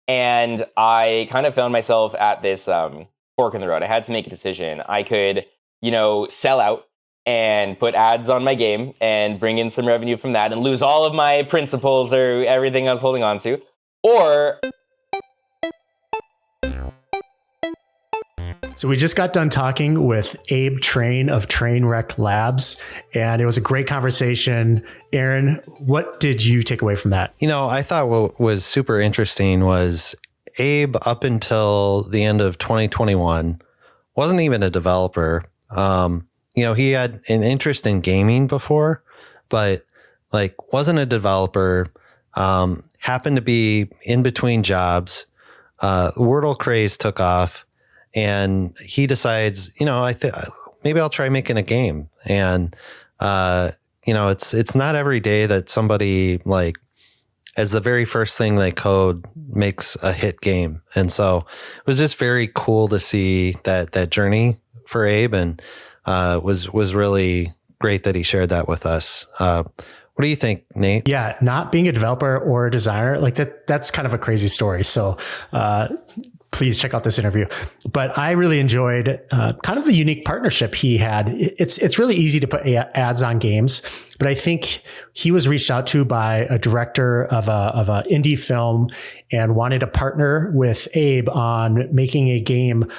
And I kind of found myself at this fork in the road. I had to make a decision. I could, sell out and put ads on my game and bring in some revenue from that and lose all of my principles or everything I was holding on to. Or So we just got done talking with Abe Train of Trainwreck Labs, and it was a great conversation. Aaron, what did you take away from that? I thought what was super interesting was Abe, up until the end of 2021, wasn't even a developer. He had an interest in gaming before, but wasn't a developer, happened to be in between jobs. Wordle craze took off. And he decides, maybe I'll try making a game. And, it's not every day that somebody as the very first thing they code makes a hit game. And so it was just very cool to see that journey for Abe, and was really great that he shared that with us. What do you think, Nate? Yeah, not being a developer or a designer, that's kind of a crazy story. So, please check out this interview. But I really enjoyed kind of the unique partnership he had. It's really easy to put ads on games, but I think he was reached out to by a director of a indie film and wanted to partner with Abe on making a game,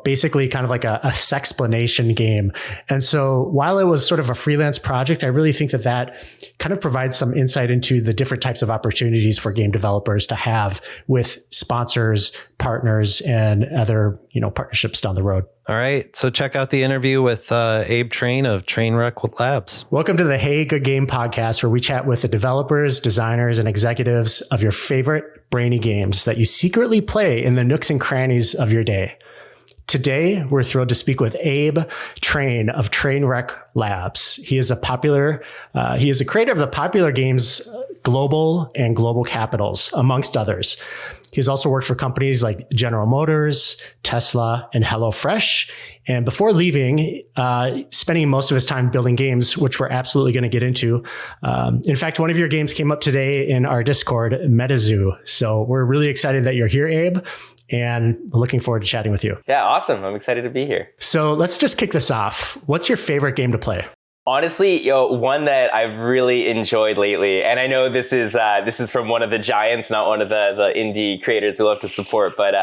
basically kind of like a sexplanation game. And so while it was sort of a freelance project, I really think that kind of provides some insight into the different types of opportunities for game developers to have with sponsors, partners, and other, partnerships down the road. All right. So check out the interview with Abe Train of Trainwreck Labs. Welcome to the Hey Good Game podcast, where we chat with the developers, designers, and executives of your favorite brainy games that you secretly play in the nooks and crannies of your day. Today, we're thrilled to speak with Abe Train of Trainwreck Labs. He is a creator of the popular games Global and Global Capitals, amongst others. He's also worked for companies like General Motors, Tesla, and HelloFresh. And before leaving, spending most of his time building games, which we're absolutely going to get into. In fact, one of your games came up today in our Discord, MetaZoo. So we're really excited that you're here, Abe, and looking forward to chatting with you. Yeah, awesome. I'm excited to be here. So let's just kick this off. What's your favorite game to play? Honestly, one that I've really enjoyed lately, and I know this is from one of the giants, not one of the indie creators we love to support, but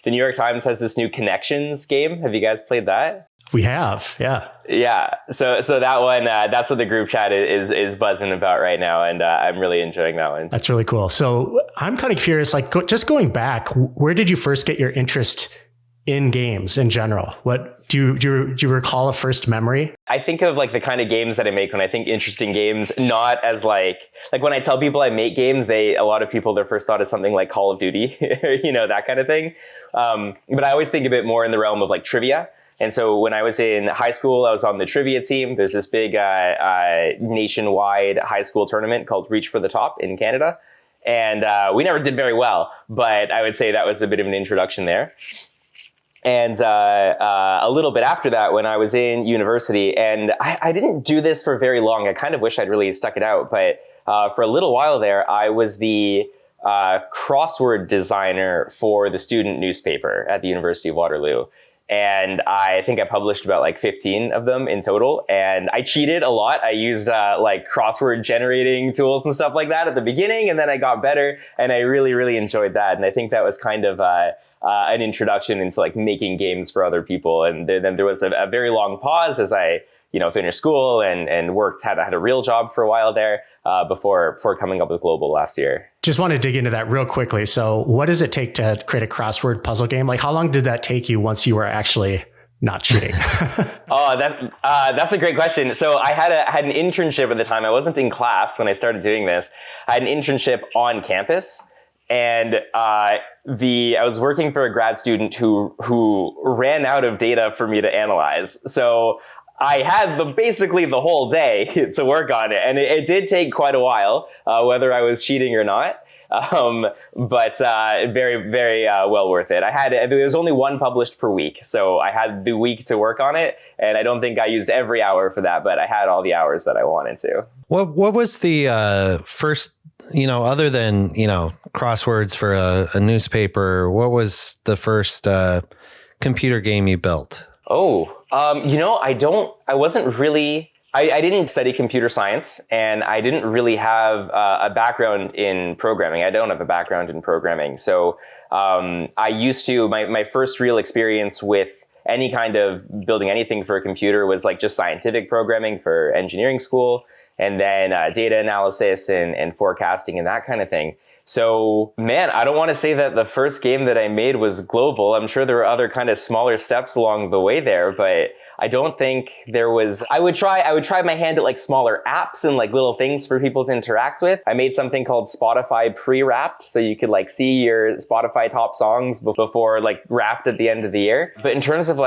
the New York Times has this new Connections game. Have you guys played that? We have, yeah. Yeah, so that one, that's what the group chat is buzzing about right now, and I'm really enjoying that one. That's really cool. So I'm kind of curious, just going back, where did you first get your interest in games in general? What do you recall a first memory? I think of the kind of games that I make when I think interesting games, not as like when I tell people I make games, a lot of people, their first thought is something like Call of Duty, that kind of thing. But I always think of it more in the realm of trivia. And so when I was in high school, I was on the trivia team. There's this big nationwide high school tournament called Reach for the Top in Canada. And we never did very well, but I would say that was a bit of an introduction there. And a little bit after that, when I was in university, and I didn't do this for very long. I kind of wish I'd really stuck it out. But for a little while there, I was the crossword designer for the student newspaper at the University of Waterloo. And I think I published about 15 of them in total. And I cheated a lot. I used crossword generating tools and stuff like that at the beginning. And then I got better, and I really, really enjoyed that. And I think that was kind of an introduction into making games for other people. And then there was a very long pause as I finished school and worked, had a real job for a while there before coming up with Global last year. Just want to dig into that real quickly. So what does it take to create a crossword puzzle game? How long did that take you once you were actually not cheating? Oh, that's a great question. So I had an internship at the time. I wasn't in class when I started doing this. I had an internship on campus. And I was working for a grad student who ran out of data for me to analyze. So I had basically the whole day to work on it. And it did take quite a while, whether I was cheating or not. But very, very well worth it. There was only one published per week. So I had the week to work on it. And I don't think I used every hour for that, but I had all the hours that I wanted to. What was the first other than, crosswords for a newspaper, what was the first computer game you built? I didn't study computer science, and I didn't really have a background in programming. I don't have a background in programming. So my first real experience with any kind of building anything for a computer was like just scientific programming for engineering school, and then data analysis and forecasting and that kind of thing. So, man, I don't want to say that the first game that I made was global. I'm sure there were other kind of smaller steps along the way there, but I don't think there was. I would try my hand at like smaller apps and like little things for people to interact with. I made something called Spotify pre-wrapped, so you could like see your Spotify top songs before like wrapped at the end of the year. But in terms of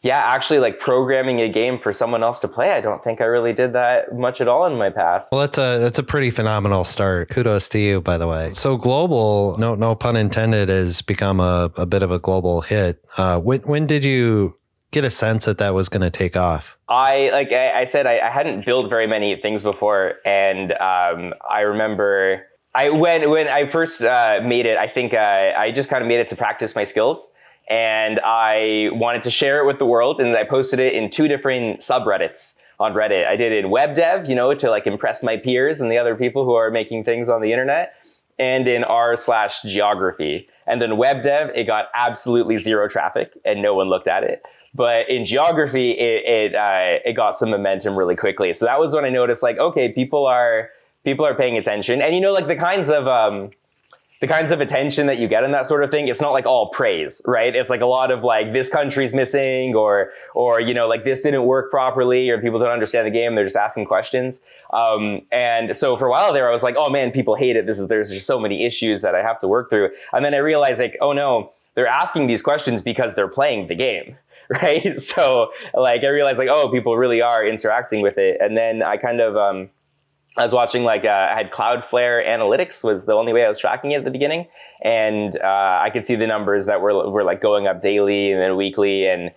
actually like programming a game for someone else to play, I don't think I really did that much at all in my past. Well, that's a pretty phenomenal start. Kudos to you, by the way. So global, no pun intended, has become a bit of a global hit. When did you get a sense that was going to take off? I said, I hadn't built very many things before, and I remember when I first made it, I think I just kind of made it to practice my skills. And I wanted to share it with the world, and I posted it in 2 different subreddits on Reddit. I did it in web dev, to like impress my peers and the other people who are making things on the internet, and in r/geography. And then web dev, it got absolutely 0 traffic and no one looked at it. But in geography, it got some momentum really quickly. So that was when I noticed, like, okay, people are paying attention, and like the kinds of attention that you get in that sort of thing, it's not like all praise, right? It's like a lot of like, this country's missing, or like this didn't work properly, or people don't understand the game, they're just asking questions. And so for a while there, I was like, oh man, people hate it. There's just so many issues that I have to work through. And then I realized like, oh no, they're asking these questions because they're playing the game, right? So like, I realized like, oh, people really are interacting with it. And then I kind of, I was watching I had Cloudflare analytics was the only way I was tracking it at the beginning. And I could see the numbers that were like going up daily and then weekly. And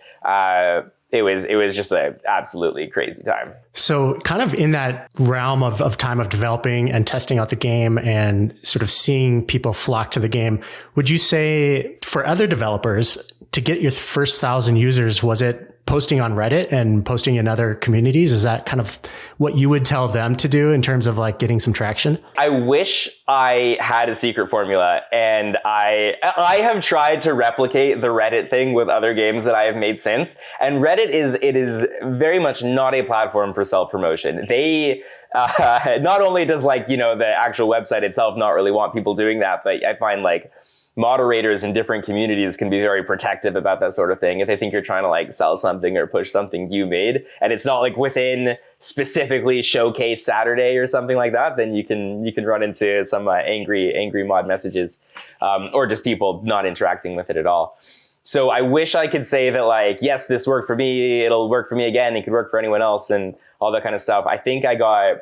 it was just an absolutely crazy time. So kind of in that realm of time of developing and testing out the game and sort of seeing people flock to the game, would you say for other developers to get your first 1,000 users, was it posting on Reddit and posting in other communities? Is that kind of what you would tell them to do in terms of like getting some traction? I wish I had a secret formula, and I have tried to replicate the Reddit thing with other games that I have made since. And Reddit is very much not a platform for self-promotion. They not only does the actual website itself not really want people doing that, but I find like moderators in different communities can be very protective about that sort of thing. If they think you're trying to like sell something or push something you made, and it's not like within specifically Showcase Saturday or something like that, then you can run into some angry mod messages, or just people not interacting with it at all. So I wish I could say that like, yes, this worked for me, it'll work for me again, it could work for anyone else, and all that kind of stuff. I think I got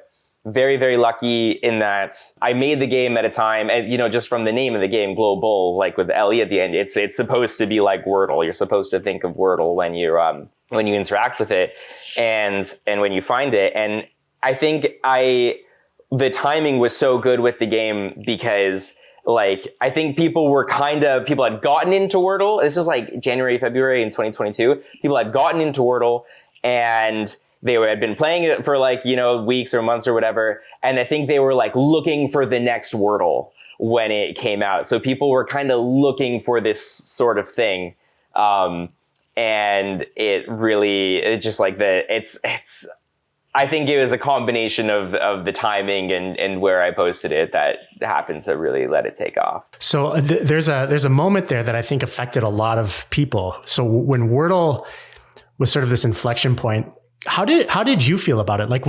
very, very lucky in that I made the game at a time, and just from the name of the game, Global, like with LE at the end, it's supposed to be like Wordle. You're supposed to think of Wordle when you interact with it, and when you find it. And I think the timing was so good with the game because I think people had gotten into Wordle. This was like January, February in 2022. People had gotten into Wordle, and they had been playing it for weeks or months or whatever. And I think they were like looking for the next Wordle when it came out. So people were kind of looking for this sort of thing. And I think it was a combination of the timing and where I posted it that happened to really let it take off. So there's a moment there that I think affected a lot of people. So when Wordle was sort of this inflection point, how did you feel about it? Like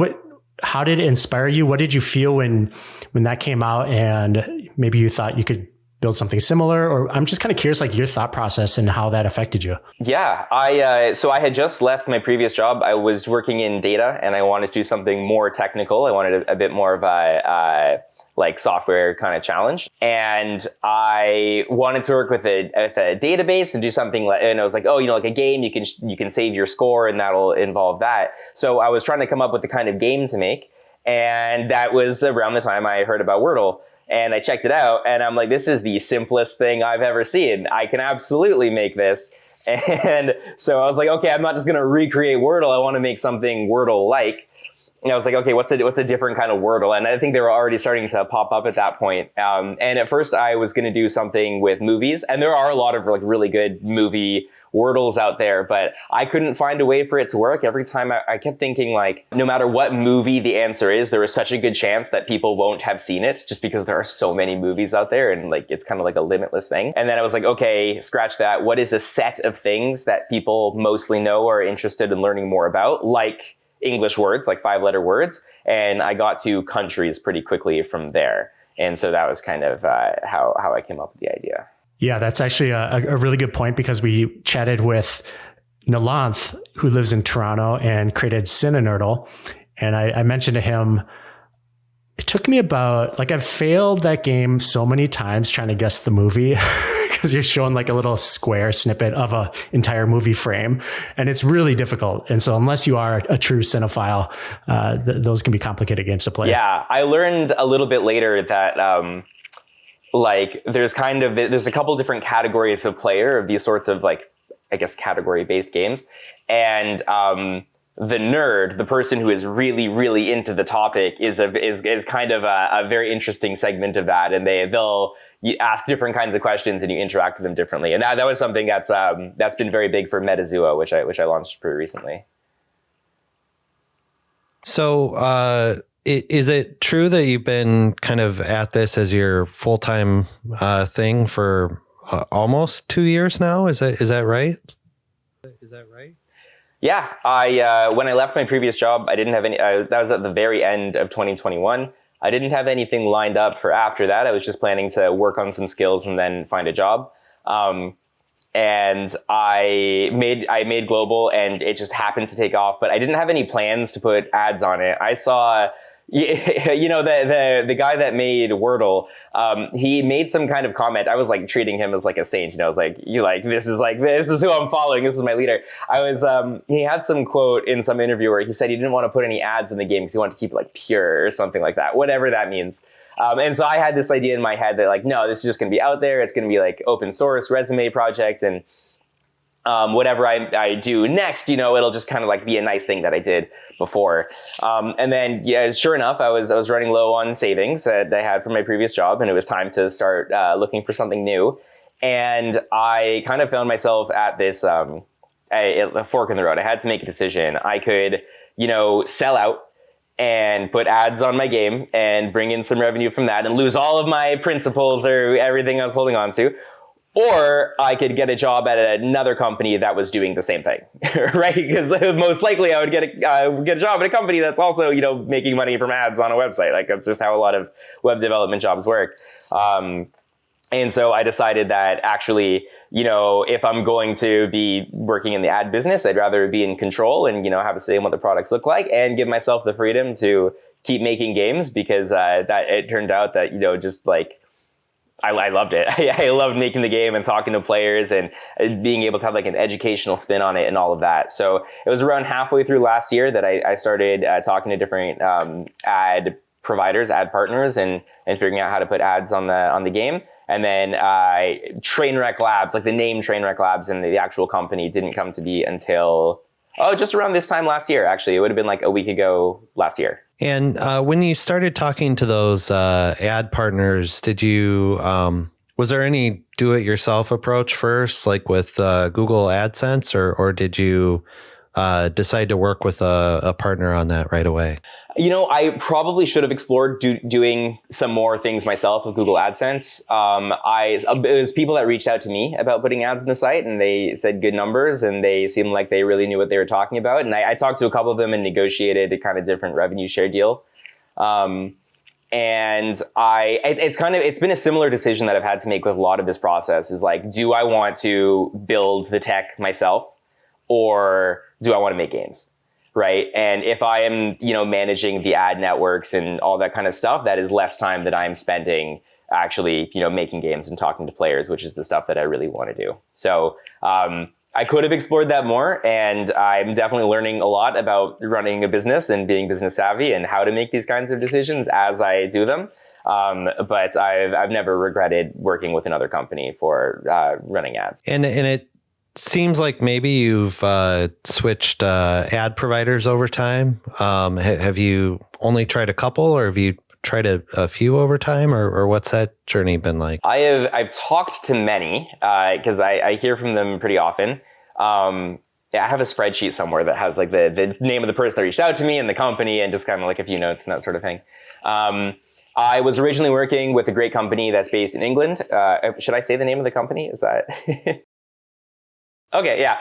how did it inspire you? What did you feel when that came out, and maybe you thought you could build something similar? Or I'm just kind of curious, like your thought process and how that affected you. Yeah, so I had just left my previous job. I was working in data, and I wanted to do something more technical. I wanted a bit more of a software kind of challenge. And I wanted to work with a database and do something and I was like, oh, like a game, you can save your score and that'll involve that. So I was trying to come up with the kind of game to make. And that was around the time I heard about Wordle. And I checked it out, and I'm like, this is the simplest thing I've ever seen. I can absolutely make this. And so I was like, okay, I'm not just going to recreate Wordle. I want to make something Wordle-like. And I was like, okay, what's a different kind of Wordle? And I think they were already starting to pop up at that point. And at first, I was going to do something with movies, and there are a lot of like really good movie Wordles out there, but I couldn't find a way for it to work. Every time I kept thinking, like, no matter what movie the answer is, there is such a good chance that people won't have seen it, just because there are so many movies out there, and like it's kind of like a limitless thing. And then I was like, okay, scratch that. What is a set of things that people mostly know or are interested in learning more about, like English words, like 5-letter words? And I got to countries pretty quickly from there. And so that was kind of how I came up with the idea. Yeah, that's actually a really good point, because we chatted with Nalanth, who lives in Toronto and created Cinenerdle. And I mentioned to him, it took me about, like, I've failed that game so many times trying to guess the movie, because you're showing like a little square snippet of a entire movie frame, and it's really difficult. And so unless you are a true cinephile, those can be complicated games to play. Yeah, I learned a little bit later that like there's a couple different categories of player of these sorts of, like, I guess, category based games. And the nerd, the person who is really, really into the topic, is kind of a very interesting segment of that. And they'll ask different kinds of questions, and you interact with them differently. And that was something that's been very big for Metazua, which I launched pretty recently. So is it true that you've been kind of at this as your full-time thing for almost 2 years now? Is that right? Yeah, when I left my previous job, I didn't have any. That was at the very end of 2021. I didn't have anything lined up for after that. I was just planning to work on some skills and then find a job. And I made Global, and it just happened to take off. But I didn't have any plans to put ads on it. I saw, you know, the guy that made Wordle, he made some kind of comment. I was like treating him as like a saint, you know. I was like, this is who I'm following. This is my leader. He had some quote in some interview where he said he didn't want to put any ads in the game because he wanted to keep it like pure or something like that, whatever that means. And so I had this idea in my head that, like, no, this is just going to be out there. It's going to be like open source resume project, and whatever I do next, you know, it'll just kind of like be a nice thing that I did before. And then, yeah, sure enough, I was running low on savings that I had from my previous job, and it was time to start looking for something new. And I kind of found myself at this a fork in the road. I had to make a decision. I could, you know, sell out and put ads on my game and bring in some revenue from that and lose all of my principles or everything I was holding on to. Or I could get a job at another company that was doing the same thing, right? Because most likely I would get a job at a company that's also, you know, making money from ads on a website. Like, that's just how a lot of web development jobs work. And so I decided that actually, you know, if I'm going to be working in the ad business, I'd rather be in control and, you know, have a say in what the products look like and give myself the freedom to keep making games, because that it turned out that, you know, just like, I loved it. I loved making the game and talking to players and being able to have like an educational spin on it and all of that. So it was around halfway through last year that I started talking to different ad providers, ad partners, and figuring out how to put ads on the game. And then Trainwreck Labs, like the name Trainwreck Labs and the actual company, didn't come to be until just around this time last year. Actually, it would have been like a week ago last year. And when you started talking to those ad partners, did you was there any do-it-yourself approach first, like with Google AdSense, or did you decide to work with a partner on that right away? You know, I probably should have explored doing some more things myself with Google AdSense. It was people that reached out to me about putting ads on the site, and they said good numbers, and they seemed like they really knew what they were talking about. And I talked to a couple of them and negotiated a kind of different revenue share deal. And it's been a similar decision that I've had to make with a lot of this process, is like, do I want to build the tech myself, or do I want to make games? Right. And if I am, you know, managing the ad networks and all that kind of stuff, that is less time that I'm spending actually, you know, making games and talking to players, which is the stuff that I really want to do. So I could have explored that more, and I'm definitely learning a lot about running a business and being business savvy and how to make these kinds of decisions as I do them. But I've never regretted working with another company for running ads. And it seems like maybe you've switched ad providers over time. Have you only tried a couple, or have you tried a few over time, or what's that journey been like? I've talked to many because I hear from them pretty often. Yeah, I have a spreadsheet somewhere that has like the name of the person that reached out to me and the company and just kind of like a few notes and that sort of thing. I was originally working with a great company that's based in England. Should I say the name of the company? Is that... Okay, yeah.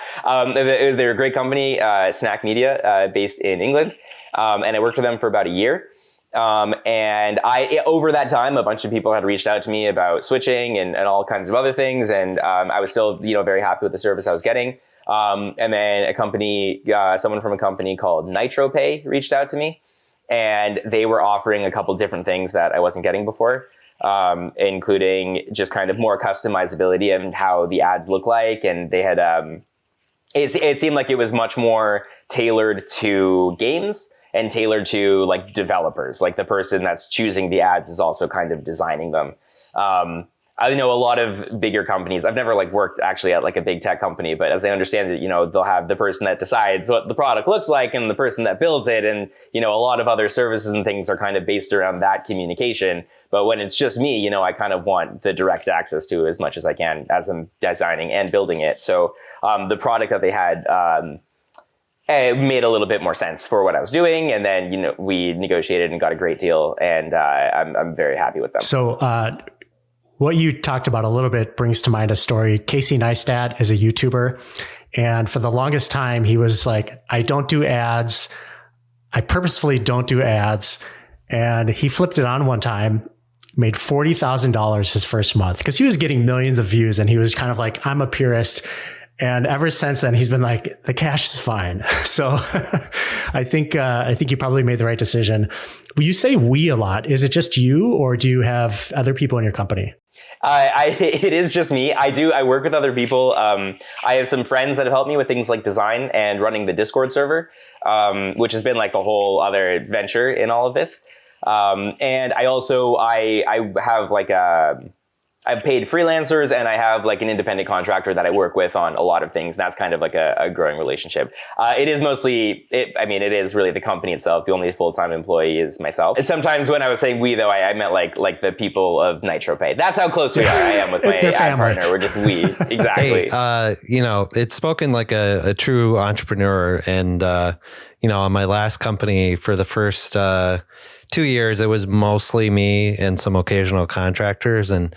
They're a great company, Snack Media, based in England. And I worked with them for about a year. And over that time, a bunch of people had reached out to me about switching and all kinds of other things. And I was still, very happy with the service I was getting. And then someone from a company called NitroPay reached out to me. And they were offering a couple different things that I wasn't getting before, including just kind of more customizability and how the ads look like. And they had, it seemed like it was much more tailored to games and tailored to like developers. Like the person that's choosing the ads is also kind of designing them. I know a lot of bigger companies. I've never like worked actually at like a big tech company, but as I understand it, they'll have the person that decides what the product looks like and the person that builds it. And, a lot of other services and things are kind of based around that communication. But when it's just me, I kind of want the direct access to as much as I can as I'm designing and building it. So the product that they had it made a little bit more sense for what I was doing. And then, we negotiated and got a great deal. And I'm very happy with them. So what you talked about a little bit brings to mind a story. Casey Neistat is a YouTuber. And for the longest time, he was like, I don't do ads. I purposefully don't do ads. And he flipped it on one time, made $40,000 his first month because he was getting millions of views. And he was kind of like, I'm a purist. And ever since then, he's been like, the cash is fine. So I think you probably made the right decision. You say we a lot. Is it just you, or do you have other people in your company? It is just me. I work with other people. I have some friends that have helped me with things like design and running the Discord server, which has been like a whole other venture in all of this. And I also, I have like I've paid freelancers, and I have like an independent contractor that I work with on a lot of things. That's kind of like a growing relationship. It is mostly, it is really the company itself. The only full-time employee is myself. And sometimes when I was saying we, though, I meant like the people of NitroPay. That's how close we are. I am with my ad partner. We're just we. Exactly. Hey, it's spoken like a true entrepreneur. And, on my last company for the first 2 years, it was mostly me and some occasional contractors. And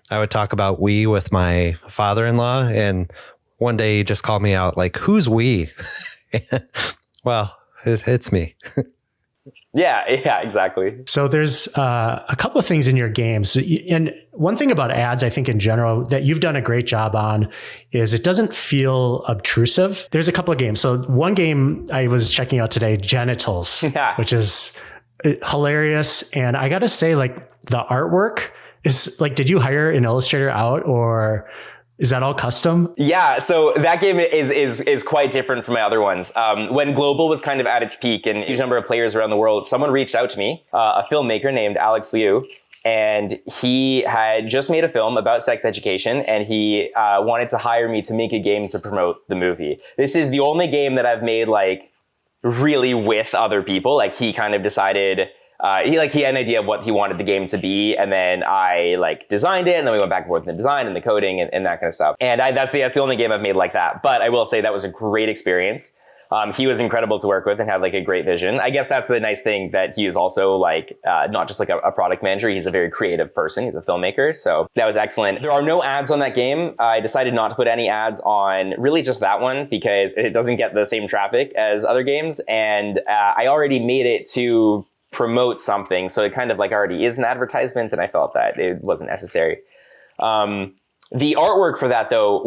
I would talk about we with my father-in-law, and one day he just called me out like, who's we? Well, it's me. Yeah, exactly. So there's a couple of things in your games. And one thing about ads, I think in general, that you've done a great job on is it doesn't feel obtrusive. There's a couple of games. So one game I was checking out today, Genitals, which is hilarious. And I got to say, like, the artwork is like, did you hire an illustrator out, or is that all custom? Yeah, so that game is quite different from my other ones. When Global was kind of at its peak and a huge number of players around the world, someone reached out to me, a filmmaker named Alex Liu, and he had just made a film about sex education, and he wanted to hire me to make a game to promote the movie. This is the only game that I've made like really with other people. Like he kind of decided, he had an idea of what he wanted the game to be, and then I like designed it, and then we went back and forth in the design and the coding and that kind of stuff. And that's the only game I've made like that. But I will say that was a great experience. He was incredible to work with and had like a great vision. I guess that's the nice thing, that he is also like not just like a product manager. He's a very creative person. He's a filmmaker. So that was excellent. There are no ads on that game. I decided not to put any ads on really just that one because it doesn't get the same traffic as other games. And I already made it to promote something. So it kind of like already is an advertisement, and I felt that it wasn't necessary. The artwork for that though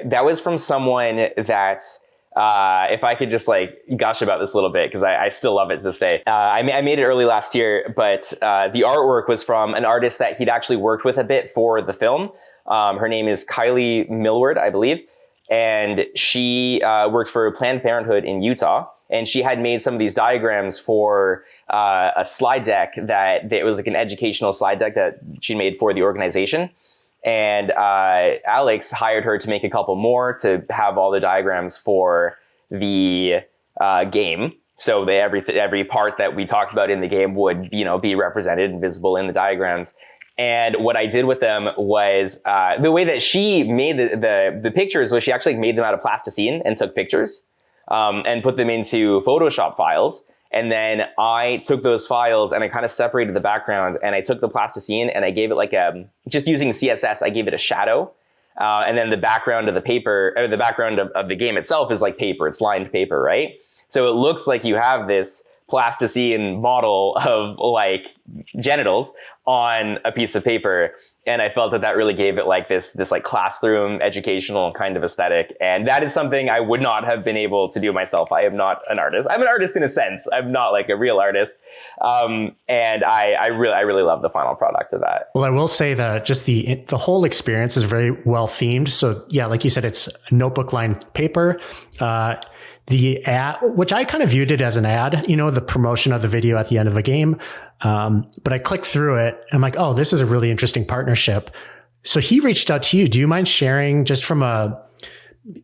that was from someone that's, if I could just like gush about this a little bit, because I still love it to this day. I made it early last year, but the artwork was from an artist that he'd actually worked with a bit for the film. Her name is Kylie Millward, I believe. and she worked for Planned Parenthood in Utah. And she had made some of these diagrams for a slide deck that it was like an educational slide deck that she made for the organization. And Alex hired her to make a couple more to have all the diagrams for the game. So every part that we talked about in the game would, be represented and visible in the diagrams. And what I did with them was the way that she made the pictures was she actually made them out of plasticine and took pictures and put them into Photoshop files. And then I took those files and I kind of separated the background, and I took the plasticine and I gave it just using CSS, I gave it a shadow. And then the background of the paper, or the background of the game itself is like paper. It's lined paper, right? So it looks like you have this plasticine model of like genitals on a piece of paper. And I felt that really gave it like this like classroom educational kind of aesthetic. And that is something I would not have been able to do myself. I am not an artist. I'm an artist in a sense. I'm not like a real artist. And I really love the final product of that. Well, I will say that just the whole experience is very well themed. So yeah, like you said, it's notebook lined paper. The ad, which I kind of viewed it as an ad, the promotion of the video at the end of a game. But I clicked through it and I'm like, oh, this is a really interesting partnership. So he reached out to you. Do you mind sharing just from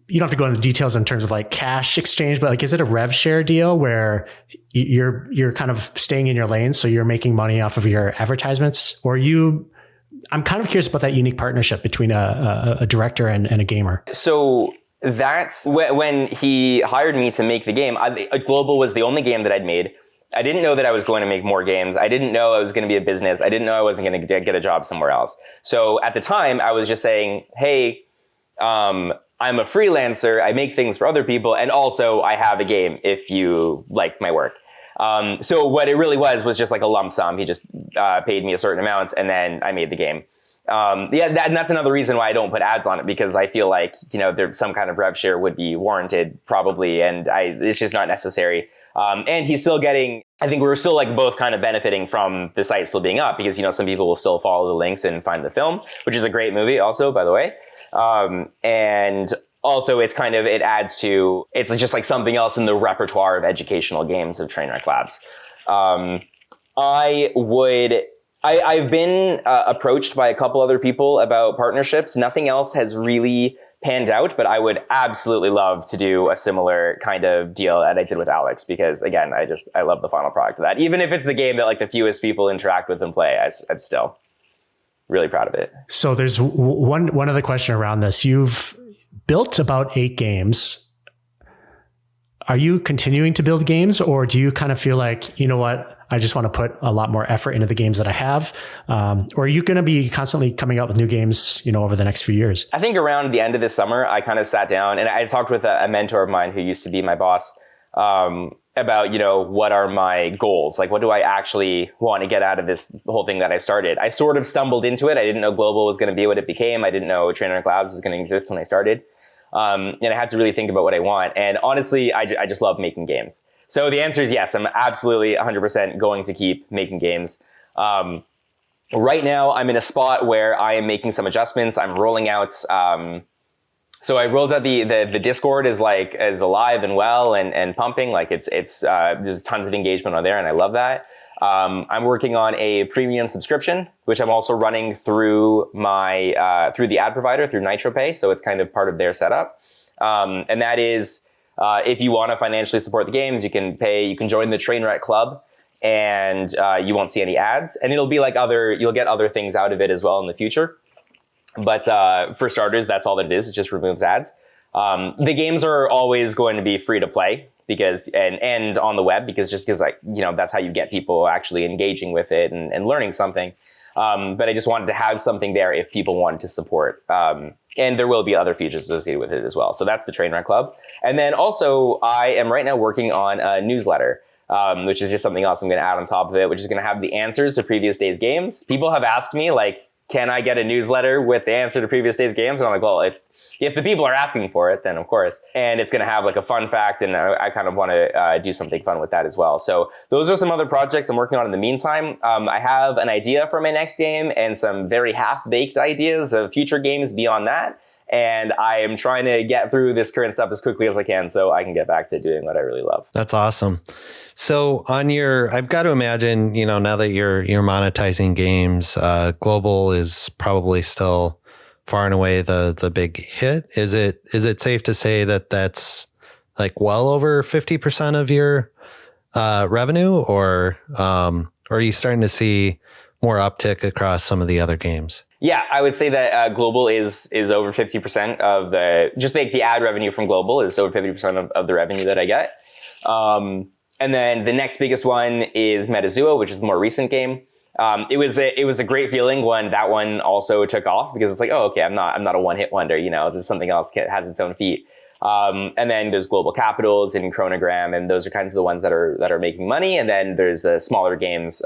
you don't have to go into details in terms of like cash exchange, but like, is it a rev share deal where you're kind of staying in your lane? So you're making money off of your advertisements, or I'm kind of curious about that unique partnership between a director and a gamer. So that's when he hired me to make the game. Global was the only game that I'd made. I didn't know that I was going to make more games. I didn't know I was going to be a business. I didn't know I wasn't going to get a job somewhere else. So at the time, I was just saying, hey, I'm a freelancer. I make things for other people. And also, I have a game if you like my work. So what it really was just like a lump sum. He just paid me a certain amount, and then I made the game. And that's another reason why I don't put ads on it, because I feel like, there's some kind of rev share would be warranted probably, and it's just not necessary. And he's still getting, I think we're still like both kind of benefiting from the site still being up, because, some people will still follow the links and find the film, which is a great movie also, by the way. And also it's it adds to, it's just like something else in the repertoire of educational games of Trainwreck Labs. I've been approached by a couple other people about partnerships. Nothing else has really panned out, but I would absolutely love to do a similar kind of deal that I did with Alex, because again, I love the final product of that. Even if it's the game that like the fewest people interact with and play, I'm still really proud of it. So there's one other question around this. You've built about 8 games. Are you continuing to build games, or do you kind of feel like, you know what, I just want to put a lot more effort into the games that I have? Or are you going to be constantly coming out with new games, over the next few years? I think around the end of this summer, I kind of sat down and I talked with a mentor of mine who used to be my boss about, what are my goals? Like, what do I actually want to get out of this whole thing that I started? I sort of stumbled into it. I didn't know Global was going to be what it became. I didn't know Trainwreck Labs was going to exist when I started. And I had to really think about what I want. And honestly, I just love making games. So the answer is yes, I'm absolutely 100% going to keep making games. Right now, I'm in a spot where I am making some adjustments. I'm rolling out. So I rolled out the Discord is alive and well and pumping. Like there's tons of engagement on there, and I love that. I'm working on a premium subscription, which I'm also running through my through the ad provider, through NitroPay. So it's kind of part of their setup, and that is. If you want to financially support the games, you can join the Trainwreck Club, and you won't see any ads, and it'll be like you'll get other things out of it as well in the future. But for starters, that's all that it is. It just removes ads. The games are always going to be free to play and on the web, because that's how you get people actually engaging with it and learning something. But I just wanted to have something there if people wanted to support. And there will be other features associated with it as well. So that's the Trainwreck Club. And then also, I am right now working on a newsletter, which is just something else I'm going to add on top of it, which is going to have the answers to previous days' games. People have asked me, like, can I get a newsletter with the answer to previous days' games? And I'm like, well, if the people are asking for it, then of course. And it's going to have like a fun fact, and I kind of want to do something fun with that as well. So those are some other projects I'm working on in the meantime. I have an idea for my next game and some very half-baked ideas of future games beyond that. And I am trying to get through this current stuff as quickly as I can so I can get back to doing what I really love. That's awesome. So I've got to imagine, now that you're monetizing games, global is probably still far and away the big hit. Is it safe to say that that's like well over 50% of your revenue, or are you starting to see more uptick across some of the other games? Yeah, I would say that global is over 50% of the ad revenue from global is over 50% of the revenue that I get. And then the next biggest one is Metazua, which is the more recent game. It was a great feeling when that one also took off, because it's like, oh, okay, I'm not a one-hit wonder, there's something else has its own feet. And then there's Global Capitals and Chronogram, and those are kinds of the ones that are making money. And then there's the smaller games,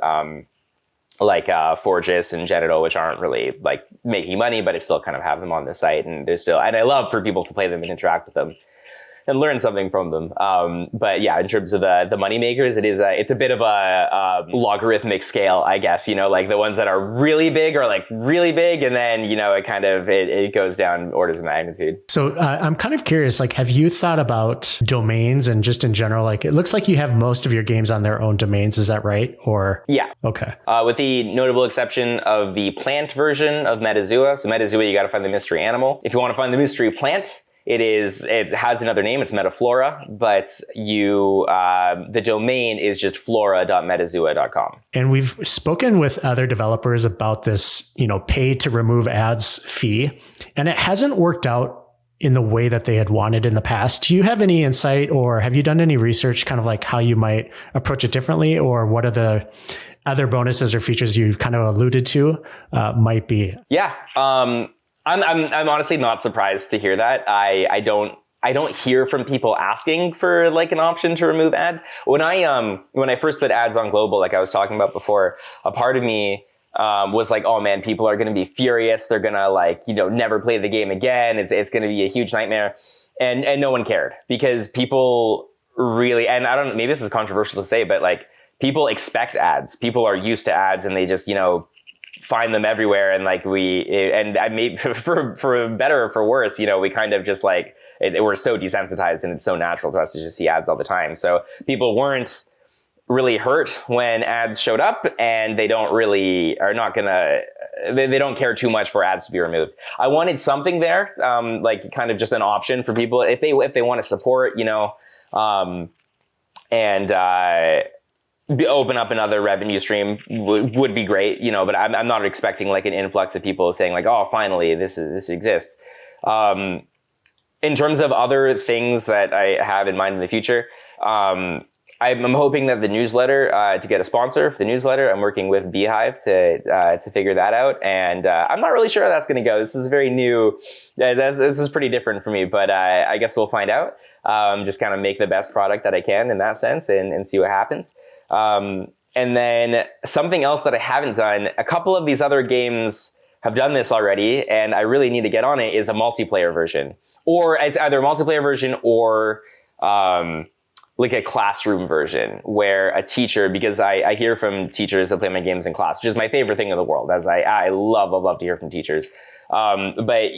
like Forgis and Genital, which aren't really like making money, but I still kind of have them on the site, and I love for people to play them and interact with them and learn something from them. But yeah, in terms of the money makers, it's a bit of a logarithmic scale, I guess. Like the ones that are really big are like really big, and then it goes down orders of magnitude. So I'm kind of curious, like, have you thought about domains and just in general? Like, it looks like you have most of your games on their own domains. Is that right? Or yeah, okay. With the notable exception of the plant version of Metazua. So Metazua, you got to find the mystery animal. If you want to find the mystery plant, it has another name. It's Metaflora, but the domain is just flora.metazua.com. And we've spoken with other developers about this, pay to remove ads fee, and it hasn't worked out in the way that they had wanted in the past. Do you have any insight, or have you done any research kind of like how you might approach it differently, or what are the other bonuses or features you kind of alluded to might be? Yeah. I'm honestly not surprised to hear that. I don't hear from people asking for like an option to remove ads. When I first put ads on global, like I was talking about before, a part of me was like, oh man, people are going to be furious. They're going to never play the game again. It's going to be a huge nightmare. And no one cared, because people really, and I don't, maybe this is controversial to say, but like people expect ads. People are used to ads, and they just, find them everywhere. And like I made for better or for worse, we kind of just like, we're so desensitized, and it's so natural to us to just see ads all the time. So people weren't really hurt when ads showed up, and they don't care too much for ads to be removed. I wanted something there, like kind of just an option for people if they want to support, open up another revenue stream would be great, but I'm not expecting like an influx of people saying like, oh, finally this exists. In terms of other things that I have in mind in the future, I'm hoping that the newsletter, to get a sponsor for the newsletter, I'm working with Beehive to figure that out. And I'm not really sure how that's going to go. This is very new. This is pretty different for me, but I guess we'll find out. Just kind of make the best product that I can in that sense, and see what happens. And then something else that I haven't done, a couple of these other games have done this already, and I really need to get on it, is a multiplayer version. Or it's either a multiplayer version or like a classroom version where a teacher, because I hear from teachers that play my games in class, which is my favorite thing in the world, as I love to hear from teachers. But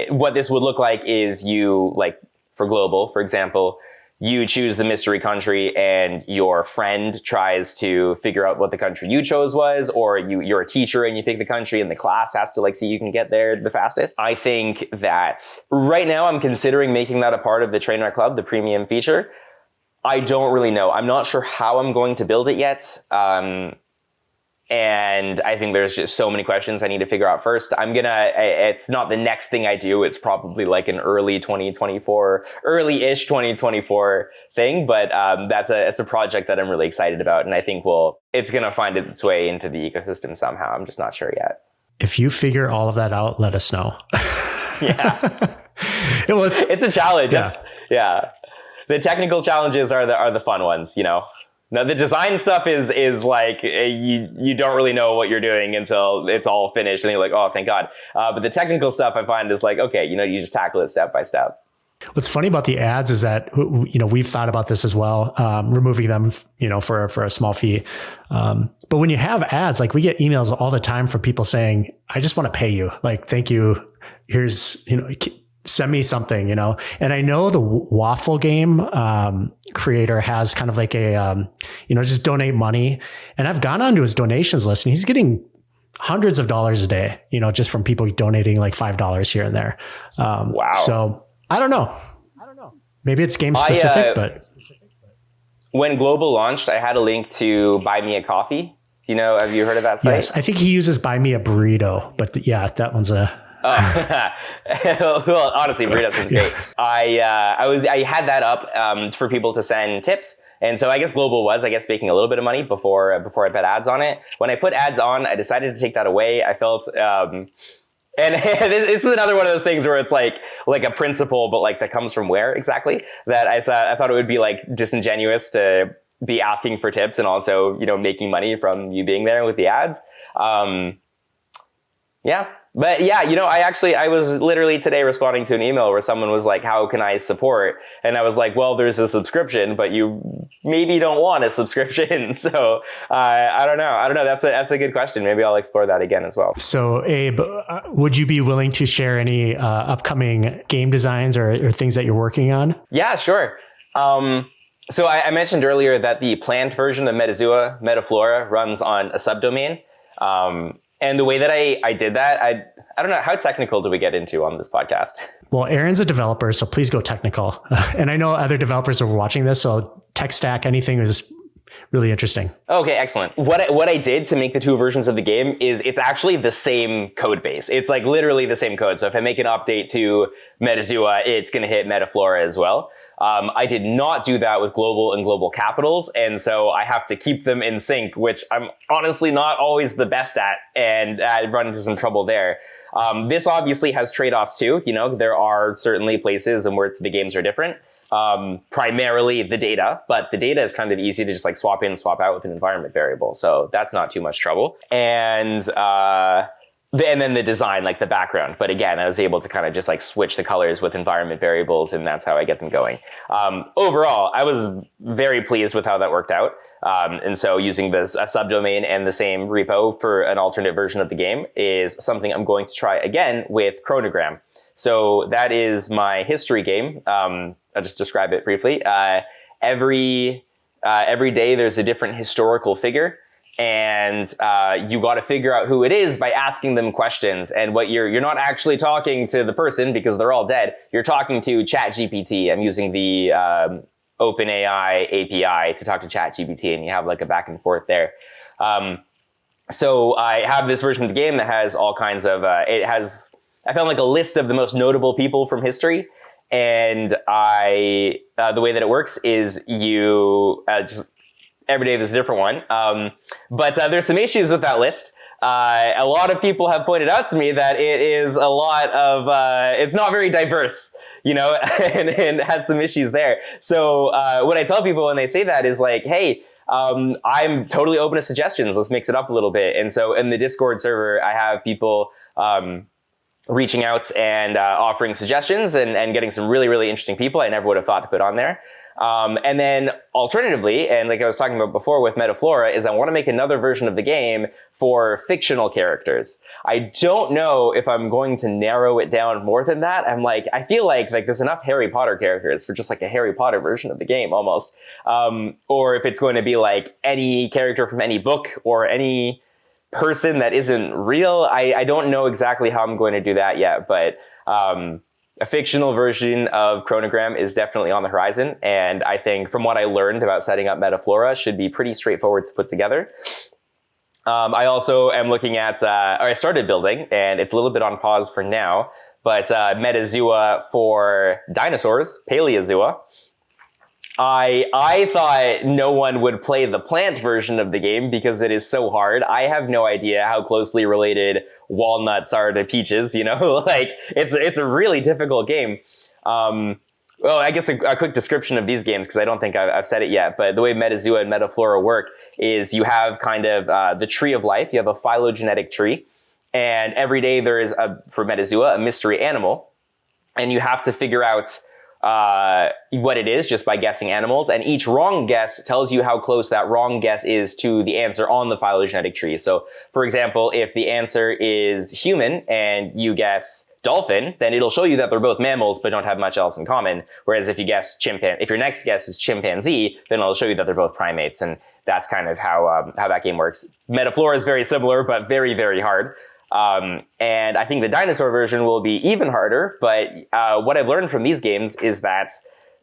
what this would look like is you, like for global, for example, you choose the mystery country, and your friend tries to figure out what the country you chose was, or you're a teacher and you pick the country, and the class has to like see you can get there the fastest. I think that right now I'm considering making that a part of the Trainwreck Club, the premium feature. I don't really know. I'm not sure how I'm going to build it yet. And I think there's just so many questions I need to figure out first. It's not the next thing I do. It's probably like an early-ish 2024 thing. But it's a project that I'm really excited about. And I think it's going to find its way into the ecosystem somehow. I'm just not sure yet. If you figure all of that out, let us know. Yeah. Well, it's a challenge. Yeah. The technical challenges are the fun ones, Now the design stuff is like you don't really know what you're doing until it's all finished, and you're like, oh, thank God. But the technical stuff I find is like, okay, you just tackle it step by step. What's funny about the ads is that we've thought about this as well, removing them for a small fee. But when you have ads, like we get emails all the time from people saying, I just want to pay you, like thank you. here's, send me something, and I know the waffle game creator has kind of like a, just donate money. And I've gone onto his donations list and he's getting hundreds of dollars a day, just from people donating like $5 here and there. Wow. So I don't know. Maybe it's game specific, but when Global launched, I had a link to Buy Me a Coffee. Have you heard of that site? yes, I think he uses Buy Me a Burrito, but yeah, that one's a... well, honestly, burritos is great. I had that up for people to send tips. And so I guess Global was, making a little bit of money before I put ads on it. When I put ads on, I decided to take that away. I felt, and this is another one of those things where it's like a principle, but like that comes from where exactly? That I thought it would be like disingenuous to be asking for tips and also, making money from you being there with the ads. Yeah. But yeah, I was literally today responding to an email where someone was like, how can I support? And I was like, well, there's a subscription, but you maybe don't want a subscription. So I don't know. That's a good question. Maybe I'll explore that again as well. So Abe, would you be willing to share any upcoming game designs or things that you're working on? Yeah, sure. So I mentioned earlier that the plant version of Metazua, Metaflora, runs on a subdomain. And the way that I did that, I don't know, how technical do we get into on this podcast? Well, Aaron's a developer, so please go technical. And I know other developers are watching this, so tech stack, anything is really interesting. Okay, excellent. What I did to make the two versions of the game is it's actually the same code base. It's like literally the same code. So if I make an update to Metazua, it's going to hit Metaflora as well. I did not do that with global and global capitals, and so I have to keep them in sync, which I'm honestly not always the best at, and I run into some trouble there. This obviously has trade-offs too. There are certainly places in where the games are different. Primarily the data, but the data is kind of easy to just like swap in, swap out with an environment variable, so that's not too much trouble. And then the design, like the background. But again, I was able to kind of just like switch the colors with environment variables, and that's how I get them going. Overall, I was very pleased with how that worked out. And so using a subdomain and the same repo for an alternate version of the game is something I'm going to try again with Chronogram. So that is my history game. I'll just describe it briefly. Every day there's a different historical figure. And you got to figure out who it is by asking them questions. And what you're not actually talking to the person because they're all dead. You're talking to ChatGPT. I'm using the OpenAI API to talk to ChatGPT, and you have like a back and forth there. So I have this version of the game that has all kinds of. I found like a list of the most notable people from history. And the way that it works is you just. Every day there's a different one. But there's some issues with that list. A lot of people have pointed out to me that it is a lot of, it's not very diverse, and has some issues there. So what I tell people when they say that is like, hey, I'm totally open to suggestions. Let's mix it up a little bit. And so in the Discord server, I have people reaching out and offering suggestions and getting some really, really interesting people I never would have thought to put on there. And then alternatively, and like I was talking about before with Metaflora, is I want to make another version of the game for fictional characters. I don't know if I'm going to narrow it down more than that. I feel like there's enough Harry Potter characters for just like a Harry Potter version of the game almost. Or if it's going to be like any character from any book or any person that isn't real. I don't know exactly how I'm going to do that yet, but, a fictional version of Chronogram is definitely on the horizon. And I think from what I learned about setting up Metaflora should be pretty straightforward to put together. I also am looking at, or I started building, and it's a little bit on pause for now, but Metazua for dinosaurs, Paleozoa. I thought no one would play the plant version of the game because it is so hard. I have no idea how closely related walnuts are to peaches, it's a really difficult game. Well, I guess a quick description of these games, because I don't think I've said it yet, but the way Metazua and Metaflora work is you have kind of the tree of life. You have a phylogenetic tree, and every day there is, for Metazua, a mystery animal, and you have to figure out what it is just by guessing animals, and each wrong guess tells you how close that wrong guess is to the answer on the phylogenetic tree. So, for example, if the answer is human and you guess dolphin, then it'll show you that they're both mammals but don't have much else in common. Whereas if you guess if your next guess is chimpanzee, then it'll show you that they're both primates. And that's kind of how that game works. Metaflora is very similar, but very, very hard. And I think the dinosaur version will be even harder. But what I've learned from these games is that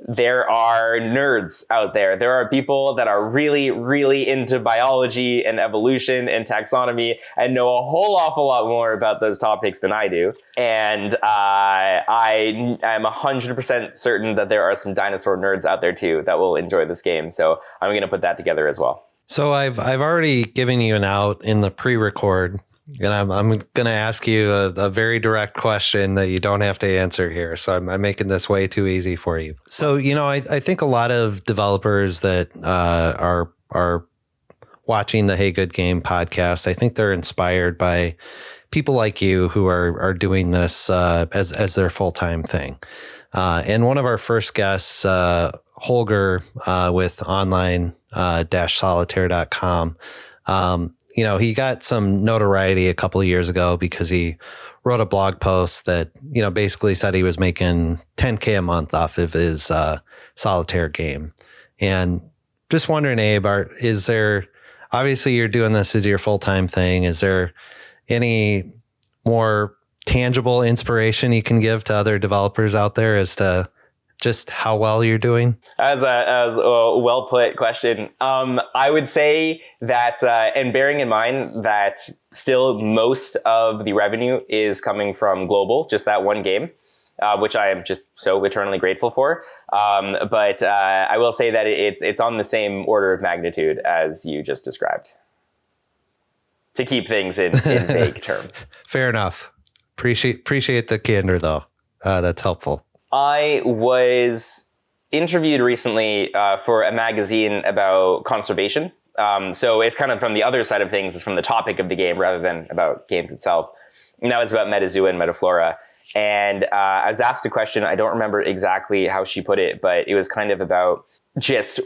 there are nerds out there. There are people that are really, really into biology and evolution and taxonomy and know a whole awful lot more about those topics than I do. And I am 100% certain that there are some dinosaur nerds out there too that will enjoy this game. So I'm going to put that together as well. So I've already given you an out in the pre-record. And I'm going to ask you a very direct question that you don't have to answer here. So I'm making this way too easy for you. So, I think a lot of developers that are watching the Hey Good Game podcast, I think they're inspired by people like you who are doing this as their full-time thing. And one of our first guests, Holger with online-solitaire.com, he got some notoriety a couple of years ago because he wrote a blog post that, basically said he was making $10K a month off of his solitaire game. And just wondering, Abe, obviously you're doing this as your full-time thing. Is there any more tangible inspiration you can give to other developers out there as to just how well you're doing? As a well put question, I would say that, and bearing in mind that still most of the revenue is coming from global, just that one game, which I am just so eternally grateful for. But I will say that it's on the same order of magnitude as you just described, to keep things in vague terms. Fair enough. Appreciate the candor though. That's helpful. I was interviewed recently for a magazine about conservation. So it's kind of from the other side of things. It's from the topic of the game rather than about games itself. And that was about Metazoo and Metaflora. And I was asked a question. I don't remember exactly how she put it, but it was kind of about just,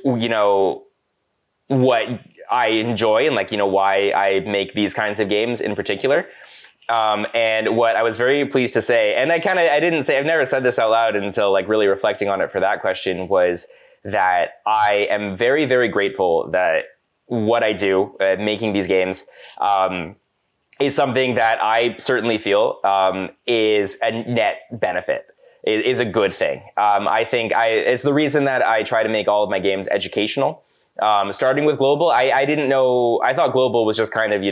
what I enjoy and why I make these kinds of games in particular. And what I was very pleased to say, and I've never said this out loud until really reflecting on it for that question, was that I am very, very grateful that what I do, making these games, is something that I certainly feel is a net benefit. It is a good thing. I think it's the reason that I try to make all of my games educational. Starting with global, I didn't know, I thought global was just kind of,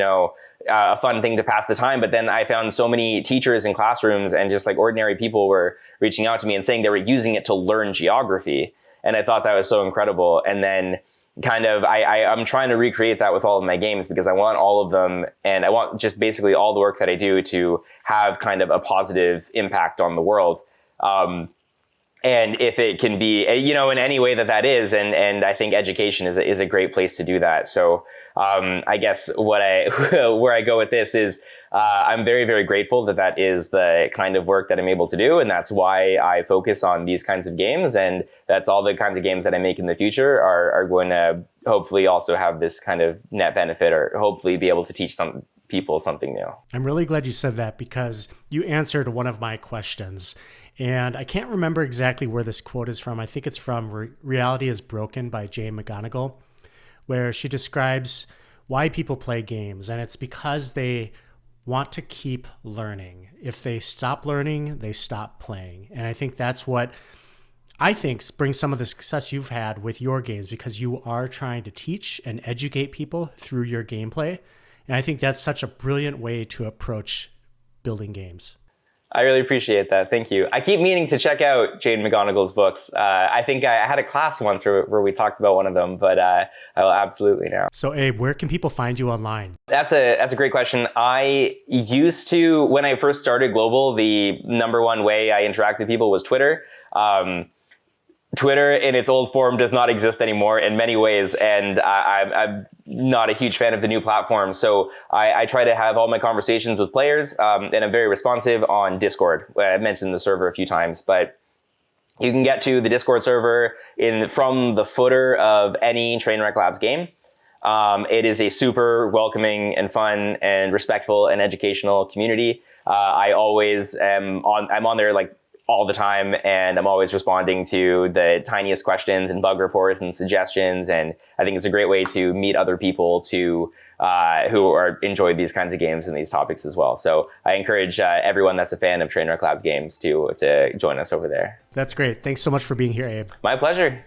a fun thing to pass the time. But then I found so many teachers in classrooms and just ordinary people were reaching out to me and saying they were using it to learn geography. And I thought that was so incredible. And then kind of, I'm trying to recreate that with all of my games because I want all of them. And I want just basically all the work that I do to have kind of a positive impact on the world. And if it can be, in any way that is, and I think education is a great place to do that. So I guess where I go with this is I'm very, very grateful that is the kind of work that I'm able to do. And that's why I focus on these kinds of games. And that's all the kinds of games that I make in the future are going to hopefully also have this kind of net benefit or hopefully be able to teach some people something new. I'm really glad you said that because you answered one of my questions. And I can't remember exactly where this quote is from. I think it's from Reality is Broken by Jane McGonigal, where she describes why people play games. And it's because they want to keep learning. If they stop learning, they stop playing. And I think that's what brings some of the success you've had with your games, because you are trying to teach and educate people through your gameplay. And I think that's such a brilliant way to approach building games. I really appreciate that. Thank you. I keep meaning to check out Jane McGonigal's books. I think I had a class once where we talked about one of them, but I will absolutely now. So Abe, where can people find you online? That's a great question. I used to, when I first started Global, the number one way I interact with people was Twitter. Twitter in its old form does not exist anymore in many ways, and I'm not a huge fan of the new platform. So I try to have all my conversations with players, and I'm very responsive on Discord. I've mentioned the server a few times, but you can get to the Discord server from the footer of any Trainwreck Labs game. It is a super welcoming and fun and respectful and educational community. I always am I'm on there like all the time, and I'm always responding to the tiniest questions and bug reports and suggestions. And I think it's a great way to meet other people who enjoy these kinds of games and these topics as well. So I encourage everyone that's a fan of Trainwreck Labs games to join us over there. That's great. Thanks so much for being here, Abe. My pleasure.